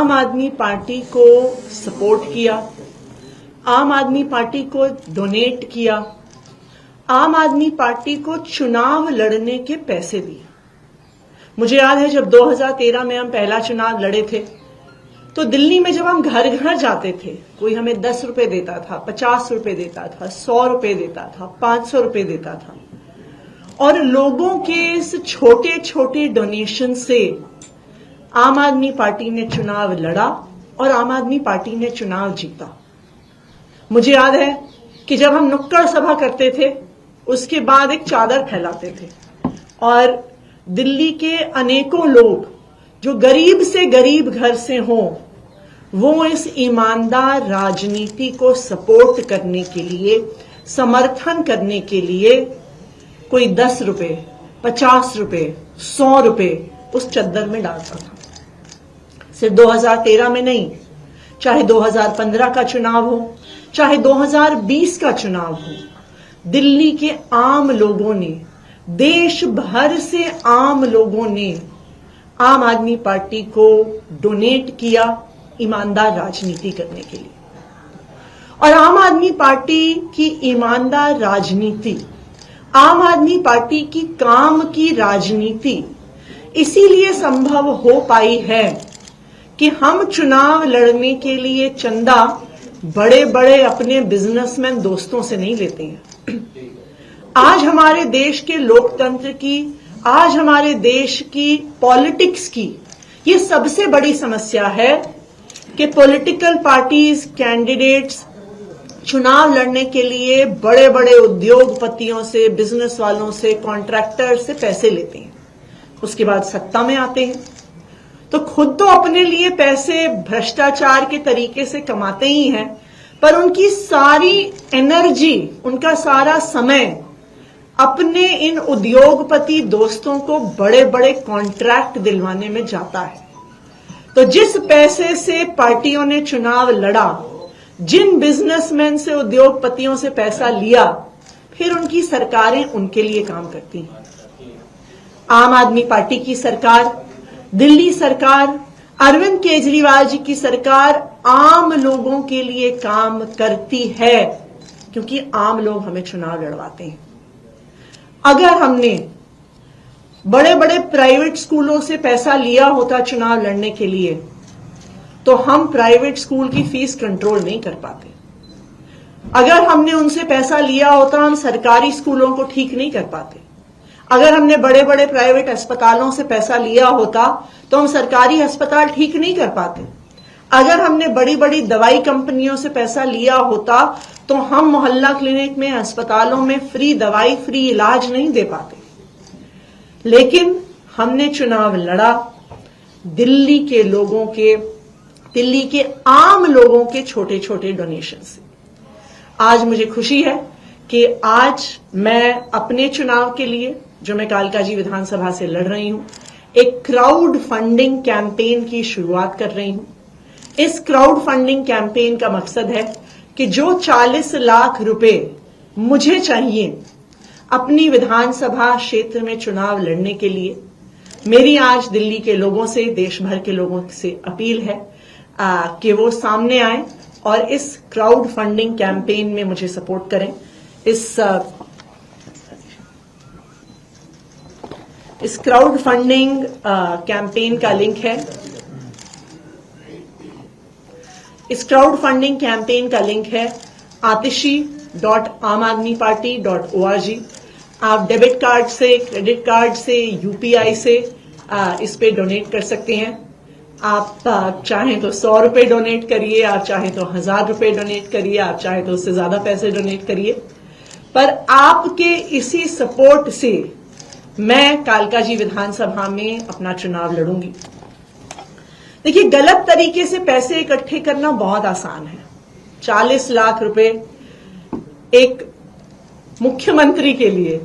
आम आदमी पार्टी को सपोर्ट किया, आम आदमी पार्टी को डोनेट किया, आम आदमी पार्टी को चुनाव लड़ने के पैसे दिए। मुझे याद है जब 2013 में हम पहला चुनाव लड़े थे तो दिल्ली में जब हम घर घर जाते थे, कोई हमें 10 रुपए देता था, 50 रुपए देता था, 100 रुपए देता था, 500 रुपए देता था, और लोगों के इस छोटे छोटे डोनेशन से आम आदमी पार्टी ने चुनाव लड़ा और आम आदमी पार्टी ने चुनाव जीता। मुझे याद है कि जब हम नुक्कड़ सभा करते थे उसके बाद एक चादर फैलाते थे और दिल्ली के अनेकों लोग जो गरीब से गरीब घर से हों, वो इस ईमानदार राजनीति को सपोर्ट करने के लिए, समर्थन करने के लिए कोई 10 रुपए, 50 रुपए, 100 रुपए उस चद्दर में डालता था। सिर्फ 2013 में नहीं, चाहे 2015 का चुनाव हो, चाहे 2020 का चुनाव हो, दिल्ली के आम लोगों ने, देश भर से आम लोगों ने आम आदमी पार्टी को डोनेट किया ईमानदार राजनीति करने के लिए। और आम आदमी पार्टी की ईमानदार राजनीति, आम आदमी पार्टी की काम की राजनीति इसीलिए संभव हो पाई है कि हम चुनाव लड़ने के लिए चंदा बड़े बड़े अपने बिजनेसमैन दोस्तों से नहीं लेते हैं। आज हमारे देश के लोकतंत्र की, आज हमारे देश की पॉलिटिक्स की ये सबसे बड़ी समस्या है कि पॉलिटिकल पार्टीज, कैंडिडेट्स चुनाव लड़ने के लिए बड़े बड़े उद्योगपतियों से, बिजनेस वालों से, कॉन्ट्रैक्टर से पैसे लेते हैं, उसके बाद सत्ता में आते हैं तो खुद तो अपने लिए पैसे भ्रष्टाचार के तरीके से कमाते ही हैं, पर उनकी सारी एनर्जी, उनका सारा समय अपने इन उद्योगपति दोस्तों को बड़े बड़े कॉन्ट्रैक्ट दिलवाने में जाता है। तो जिस पैसे से पार्टियों ने चुनाव लड़ा, जिन बिजनेसमैन से, उद्योगपतियों से पैसा लिया, फिर उनकी सरकारें उनके लिए काम करती हैं। आम आदमी पार्टी की सरकार, दिल्ली सरकार, अरविंद केजरीवाल जी की सरकार आम लोगों के लिए काम करती है क्योंकि आम लोग हमें चुनाव लड़वाते हैं। अगर हमने बड़े बड़े प्राइवेट स्कूलों से पैसा लिया होता चुनाव लड़ने के लिए तो हम प्राइवेट स्कूल की फीस कंट्रोल नहीं कर पाते। अगर हमने उनसे पैसा लिया होता हम सरकारी स्कूलों को ठीक नहीं कर पाते। अगर हमने बड़े बड़े प्राइवेट अस्पतालों से पैसा लिया होता तो हम सरकारी अस्पताल ठीक नहीं कर पाते। अगर हमने बड़ी बड़ी दवाई कंपनियों से पैसा लिया होता तो हम मोहल्ला क्लिनिक में, अस्पतालों में फ्री दवाई, फ्री इलाज नहीं दे पाते। लेकिन हमने चुनाव लड़ा दिल्ली के लोगों के, दिल्ली के आम लोगों के छोटे छोटे डोनेशन से। आज मुझे खुशी है कि आज मैं अपने चुनाव के लिए, जो मैं कालकाजी विधानसभा से लड़ रही हूं, एक क्राउड फंडिंग कैंपेन की शुरुआत कर रही हूं। इस क्राउड फंडिंग कैंपेन का मकसद है कि जो 40 लाख रुपए मुझे चाहिए अपनी विधानसभा क्षेत्र में चुनाव लड़ने के लिए, मेरी आज दिल्ली के लोगों से, देश भर के लोगों से अपील है कि वो सामने आए और इस क्राउड फंडिंग कैंपेन में मुझे सपोर्ट करें। इस क्राउड फंडिंग कैंपेन का लिंक है, इस क्राउड फंडिंग कैंपेन का लिंक है atishi.amadmiparty.org। आप डेबिट कार्ड से, क्रेडिट कार्ड से, यूपीआई से इस पे डोनेट कर सकते हैं। आप चाहें तो 100 रुपए डोनेट करिए, आप चाहें तो 1000 रुपए डोनेट करिए, आप चाहें तो उससे ज्यादा पैसे डोनेट करिए, पर आपके इसी सपोर्ट से मैं कालकाजी विधानसभा में अपना चुनाव लड़ूंगी। देखिए, गलत तरीके से पैसे इकट्ठे करना बहुत आसान है। 40 लाख रुपए एक मुख्यमंत्री के लिए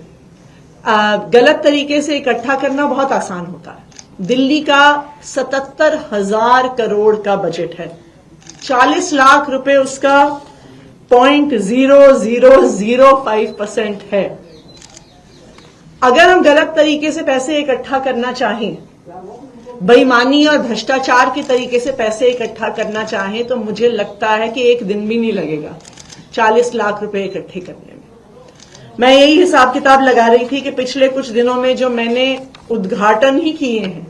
गलत तरीके से इकट्ठा करना बहुत आसान होता है। दिल्ली का 77,000 करोड़ का बजट है, 40 लाख रुपए उसका 0.0005% है। अगर हम गलत तरीके से पैसे इकट्ठा करना चाहें बेईमानी और भ्रष्टाचार के तरीके से पैसे इकट्ठा करना चाहें तो मुझे लगता है कि एक दिन भी नहीं लगेगा 40 लाख रुपए इकट्ठे करने में। मैं यही हिसाब किताब लगा रही थी कि पिछले कुछ दिनों में जो मैंने उद्घाटन ही किए हैं,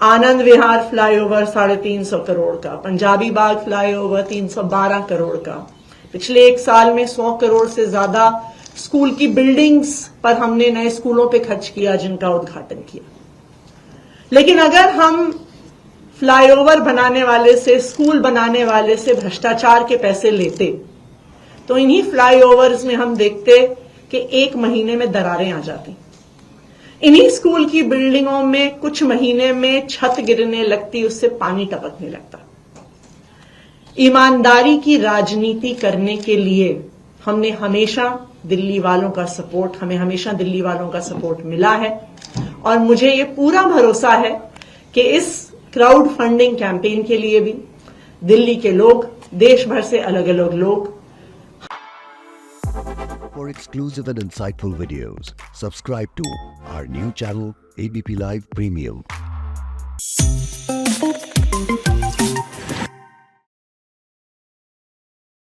आनंद विहार फ्लाईओवर 350 करोड़ का, पंजाबी बाग फ्लाईओवर 312 करोड़ का, पिछले एक साल में 100 करोड़ से ज्यादा स्कूल की बिल्डिंग्स पर हमने नए स्कूलों पे खर्च किया जिनका उद्घाटन किया। लेकिन अगर हम फ्लाईओवर बनाने वाले से, स्कूल बनाने वाले से भ्रष्टाचार के पैसे लेते तो इन्हीं फ्लाईओवर्स में हम देखते कि एक महीने में दरारें आ जाती, इन्हीं स्कूल की बिल्डिंगों में कुछ महीने में छत गिरने लगती, उससे पानी टपकने लगता। ईमानदारी की राजनीति करने के लिए हमें हमेशा दिल्ली वालों का सपोर्ट मिला है और मुझे ये पूरा भरोसा है कि इस क्राउड फंडिंग कैंपेन के लिए भी दिल्ली के लोग, देश भर से अलग अलग लोग। For exclusive and insightful videos, subscribe to our new channel ABP Live Premium.